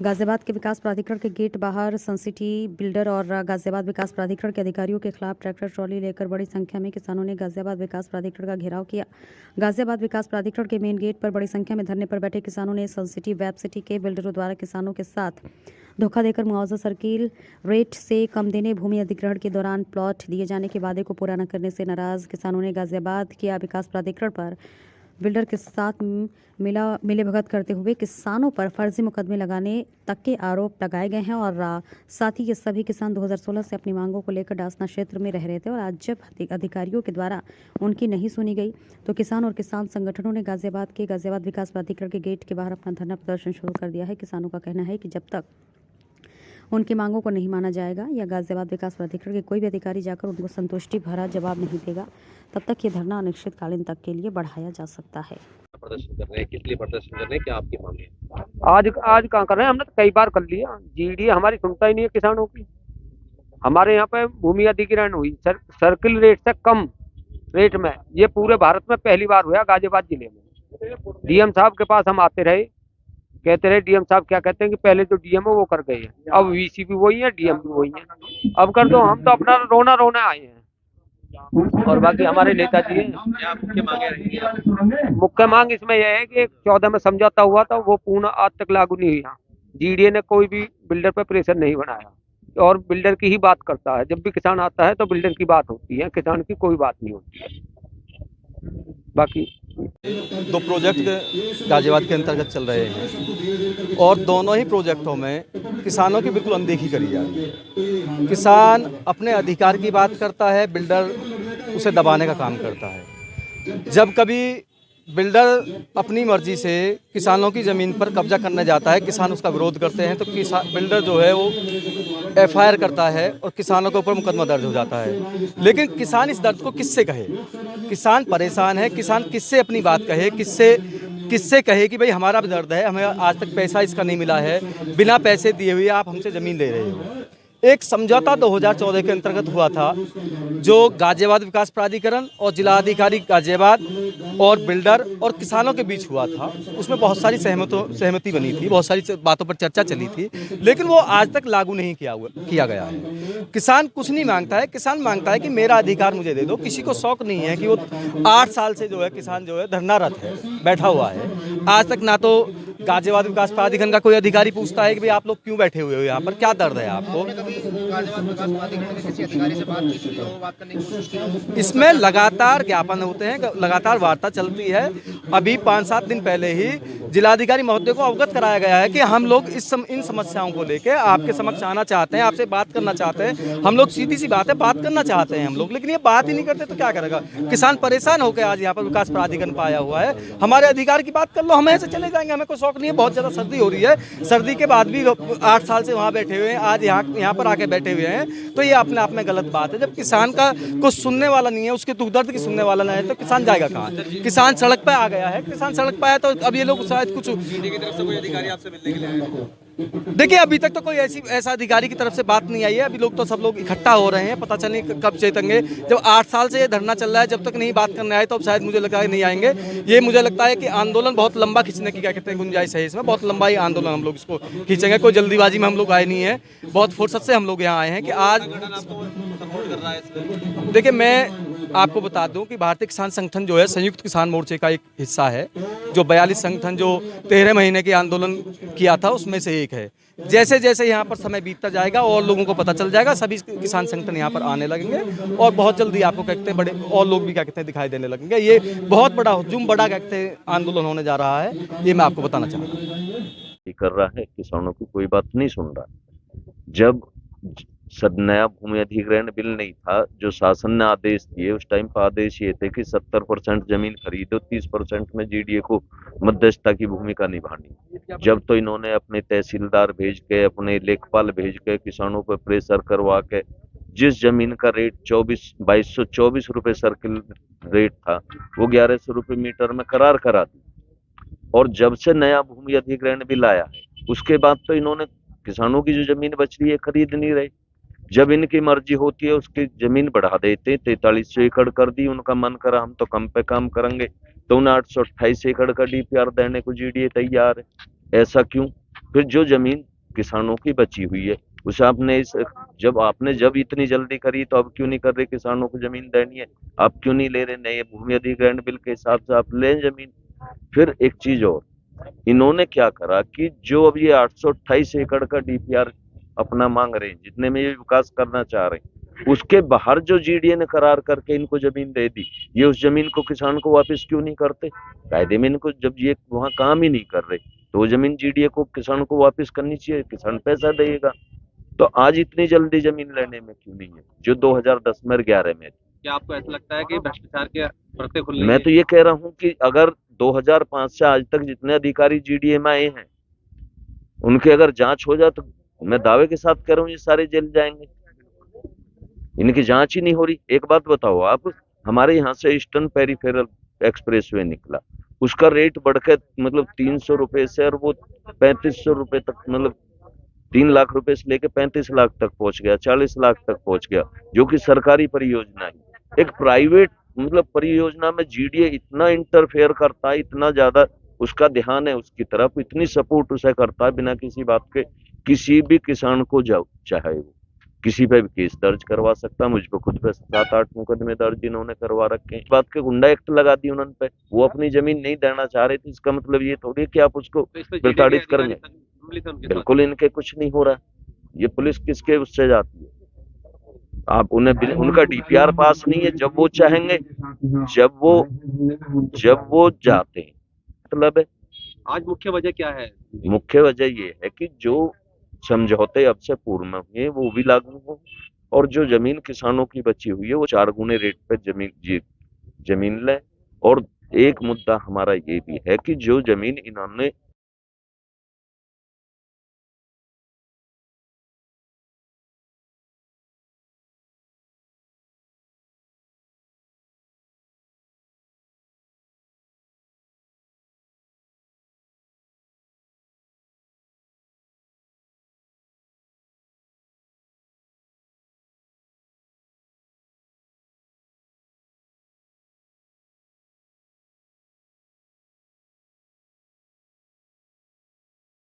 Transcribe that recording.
गाजियाबाद के विकास प्राधिकरण के गेट बाहर सनसिटी बिल्डर और गाजियाबाद विकास प्राधिकरण के अधिकारियों के खिलाफ ट्रैक्टर ट्रॉली लेकर बड़ी संख्या में किसानों ने गाजियाबाद विकास प्राधिकरण का घेराव किया। गाजियाबाद विकास प्राधिकरण के मेन गेट पर बड़ी संख्या में धरने पर बैठे किसानों ने सनसिटी वेब सिटी के बिल्डरों द्वारा किसानों के साथ धोखा देकर मुआवजा सर्किल रेट से कम देने, भूमि अधिग्रहण के दौरान प्लॉट दिए जाने के वादे को पूरा न करने से नाराज किसानों ने गाजियाबाद किया विकास प्राधिकरण पर बिल्डर के साथ मिलीभगत करते हुए किसानों पर फर्जी मुकदमे लगाने तक के आरोप लगाए गए हैं। और साथ ही ये सभी किसान 2016 से अपनी मांगों को लेकर डासना क्षेत्र में रह रहे थे और आज जब अधिकारियों के द्वारा उनकी नहीं सुनी गई तो किसान और किसान संगठनों ने गाजियाबाद विकास प्राधिकरण के गेट के बाहर अपना धरना प्रदर्शन शुरू कर दिया है। किसानों का कहना है कि जब तक उनकी मांगों को नहीं माना जाएगा या गाजियाबाद विकास प्राधिकरण के कोई भी अधिकारी जाकर उनको संतुष्टि भरा जवाब नहीं देगा, तब तक ये धरना अनिश्चितकालीन तक के लिए बढ़ाया जा सकता है। प्रदर्शन कर रहे हैं, किस लिए प्रदर्शन कर रहे हैं, क्या आपकी मांग है? आज कहाँ कर रहे हैं, हमने तो कई बार कर लिया। जीडी हमारी सुनता ही नहीं है किसानों की। हमारे यहाँ पे भूमि अधिग्रहण हुई सर्किल रेट से कम रेट में, ये पूरे भारत में पहली बार हुआ गाजियाबाद जिले में। डीएम साहब के पास हम आते रहे, कहते रहे डीएम साहब क्या कहते हैं कि पहले जो डीएम है वो कर गए हैं, अब वीसी भी वही है, डीएम भी वही है, अब कर दो। हम तो अपना रोना आए हैं और बाकी हमारे नेताजी हैं। क्या मुख्य मांगे रहेंगी? मुख्य मांग इसमें यह है कि 14 में समझौता हुआ था, वो पूर्ण आज तक लागू नहीं हुआ। जीडीए ने कोई भी बिल्डर पर प्रेशर नहीं बनाया और बिल्डर की ही बात करता है। जब भी किसान आता है तो बिल्डर की बात होती है, किसान की कोई बात नहीं होती है। बाकी 2 प्रोजेक्ट गाजियाबाद के अंतर्गत चल रहे हैं और दोनों ही प्रोजेक्टों में किसानों की बिल्कुल अनदेखी करी जा रही है। किसान अपने अधिकार की बात करता है, बिल्डर उसे दबाने का काम करता है। जब कभी बिल्डर अपनी मर्जी से किसानों की ज़मीन पर कब्जा करने जाता है, किसान उसका विरोध करते हैं, तो बिल्डर जो है वो एफआईआर करता है और किसानों के ऊपर मुकदमा दर्ज हो जाता है। लेकिन किसान इस दर्द को किससे कहे? किसान परेशान है। किसान किससे अपनी बात कहे, किससे कहे कि भाई हमारा भी दर्द है, हमें आज तक पैसा इसका नहीं मिला है, बिना पैसे दिए हुए आप हमसे ज़मीन ले रहे हो। एक समझौता 2014 के अंतर्गत हुआ था जो गाजियाबाद विकास प्राधिकरण और जिलाधिकारी गाजियाबाद और बिल्डर और किसानों के बीच हुआ था। उसमें बहुत सारी सहमति बनी थी, बहुत सारी बातों पर चर्चा चली थी, लेकिन वो आज तक लागू नहीं किया गया है। किसान कुछ नहीं मांगता है, किसान मांगता है कि मेरा अधिकार मुझे दे दो। किसी को शौक नहीं है कि वो 8 साल से जो है किसान जो है धरनारत है, बैठा हुआ है। आज तक ना तो गाजियाबाद विकास प्राधिकरण का कोई अधिकारी पूछता है कि भाई आप लोग क्यों बैठे हुए हो यहाँ पर, क्या दर्द है आपको। इसमें लगातार ज्ञापन होते हैं, लगातार वार्ता चलती है। अभी 5-7 दिन पहले ही जिलाधिकारी महोदय को अवगत कराया गया है कि हम लोग इन समस्याओं को लेकर आपके समक्ष आना चाहते हैं, आपसे बात करना चाहते हैं। हम लोग सीधी सी बात है, बात करना चाहते हैं हम लोग, लेकिन ये बात ही नहीं करते तो क्या करेगा किसान। परेशान होकर आज यहाँ पर विकास प्राधिकरण पर आया हुआ है। हमारे अधिकार की बात कर लो, हम ऐसे चले जाएंगे, हमें कोई शौक नहीं है। बहुत ज़्यादा सर्दी हो रही है, सर्दी के बाद भी 8 साल से वहाँ बैठे हुए हैं, आज यहाँ पर आके बैठे हुए हैं, तो ये अपने आप में गलत बात है। जब किसान का कुछ सुनने वाला नहीं है, उसके दुख दर्द की सुनने वाला नहीं है, तो किसान जाएगा कहाँ? किसान सड़क पर आ गया है, किसान सड़क पर आया तो अब ये लोग शायद कुछ की तरफ से कोई अधिकारी आपसे मिलने के लिए आए हैं? देखिए, अभी तक तो कोई ऐसा अधिकारी की तरफ से बात नहीं आई है। अभी लोग तो सब लोग इकट्ठा हो रहे हैं, पता चले कब चेतेंगे। जब 8 साल से ये धरना चल रहा है, जब तक नहीं बात करने आए तो अब शायद मुझे लगता है नहीं आएंगे। ये मुझे लगता है कि आंदोलन बहुत लंबा खींचने की क्या कहते हैं गुंजाइश है इसमें। बहुत लंबा ही आंदोलन हम लोग इसको खींचेंगे। कोई जल्दीबाजी में हम लोग आए नहीं है, बहुत फुर्सत से हम लोग यहाँ आए हैं कि आज सपोर्ट कर रहा है इसमें। देखिए, मैं आपको बता दूं कि भारतीय किसान संगठन जो है संयुक्त किसान मोर्चे का एक हिस्सा है। जो 42 संगठन जो 13 महीने के आंदोलन किया था उसमें से एक है। जैसे जैसे यहाँ पर समय बीतता जाएगा और लोगों को पता चल जाएगा, सभी किसान संगठन यहाँ पर आने लगेंगे और बहुत जल्दी आपको कहते हैं बड़े और लोग भी क्या कहते हैं दिखाई देने लगेंगे। ये बहुत बड़ा हुजूम, बड़ा कहते हैं आंदोलन होने जा रहा है, ये मैं आपको बताना चाह रहा हूँ। कर रहा है, किसानों की कोई बात नहीं सुन रहा। जब नया भूमि अधिग्रहण बिल नहीं था, जो शासन ने आदेश दिए उस टाइम पर आदेश ये थे कि 70% जमीन खरीदो, 30% में जीडीए को मध्यस्थता की भूमिका निभानी। जब तो इन्होंने अपने तहसीलदार भेज के, अपने लेखपाल भेज के, किसानों पर प्रेशर करवा के जिस जमीन का रेट 2224 रुपए सर्किल रेट था वो 1100 रुपए मीटर में करार करा दी। और जब से नया भूमि अधिग्रहण बिल आया है उसके बाद तो इन्होंने किसानों की जो जमीन बच रही है खरीद नहीं रहे। जब इनकी मर्जी होती है उसकी जमीन बढ़ा देते, 4300 एकड़ कर दी। उनका मन करा हम तो कम पे काम करेंगे तो उन्हें 828 एकड़ का डीपीआर देने को जीडीए तैयार है। ऐसा क्यों? फिर जो जमीन किसानों की बची हुई है, उसे आपने जब इतनी जल्दी करी तो अब क्यों नहीं कर रहे किसानों को जमीन देनी है? आप क्यों नहीं ले रहे? नए भूमि अधिग्रहण बिल के हिसाब से आप लें जमीन। फिर एक चीज और, इन्होंने क्या करा कि जो अब ये 828 एकड़ का डीपीआर अपना मांग रहे हैं, जितने में ये विकास करना चाह रहे हैं, उसके बाहर जो जीडीए ने करार करके इनको जमीन दे दी, ये उस जमीन को किसान को वापस क्यों नहीं करते? कायदे में इनको, जब ये वहां काम ही नहीं कर रहे तो वो जमीन जीडीए को किसान को वापस करनी चाहिए, किसान पैसा देगा। तो आज इतनी जल्दी जमीन लेने में क्यों नहीं है, जो 2010 में और 11 में थी? क्या आपको ऐसा लगता है कि भ्रष्टाचार के पर्दे खुल रही मैं है? तो ये कह रहा हूं कि अगर 2005 से आज तक जितने अधिकारी जीडीए में आए हैं, उनकी अगर जांच हो जाए तो मैं दावे के साथ कह रहा हूँ ये सारे जेल जाएंगे। इनकी जांच ही नहीं हो रही। एक बात बताओ आप, हमारे यहाँ से ईस्टर्न पेरिफेरल एक्सप्रेसवे निकला, उसका रेट बढ़ के मतलब 300 रुपए से और वो 3500 रुपए तक, मतलब 3 लाख रुपए से लेके 35 लाख तक पहुंच गया, 40 लाख तक पहुंच गया, जो कि सरकारी परियोजना है। एक प्राइवेट मतलब परियोजना में जीडीए इतना इंटरफेयर करता है, इतना ज्यादा उसका ध्यान है उसकी तरफ, इतनी सपोर्ट उसे करता है बिना किसी बात के। किसी भी किसान को जाओ, चाहे वो किसी पे भी केस दर्ज करवा सकता है। मुझ पे खुद पे 7-8 मुकदमे दर्ज इन्होंने करवा रखे हैं। इस बात के गुंडा एक्ट लगा दी उन्होंने पे, वो अपनी जमीन नहीं देना चाह रहे थे, इसका मतलब ये थोड़ी कि आप उसको तो इस पे प्रताड़ित करेंगे। बिल्कुल इनके कुछ नहीं हो रहा। ये पुलिस किसके उससे जाती है? आप उनका डीपीआर पास नहीं है, जब वो चाहेंगे, जब वो जाते हैं, मतलब है। आज मुख्य वजह क्या है? मुख्य वजह ये है कि जो समझौते अब से पूर्व में हुए वो भी लागू हो, और जो जमीन किसानों की बची हुई है वो 4 गुने रेट पे जमीन लें। और एक मुद्दा हमारा ये भी है कि जो जमीन इन्होंने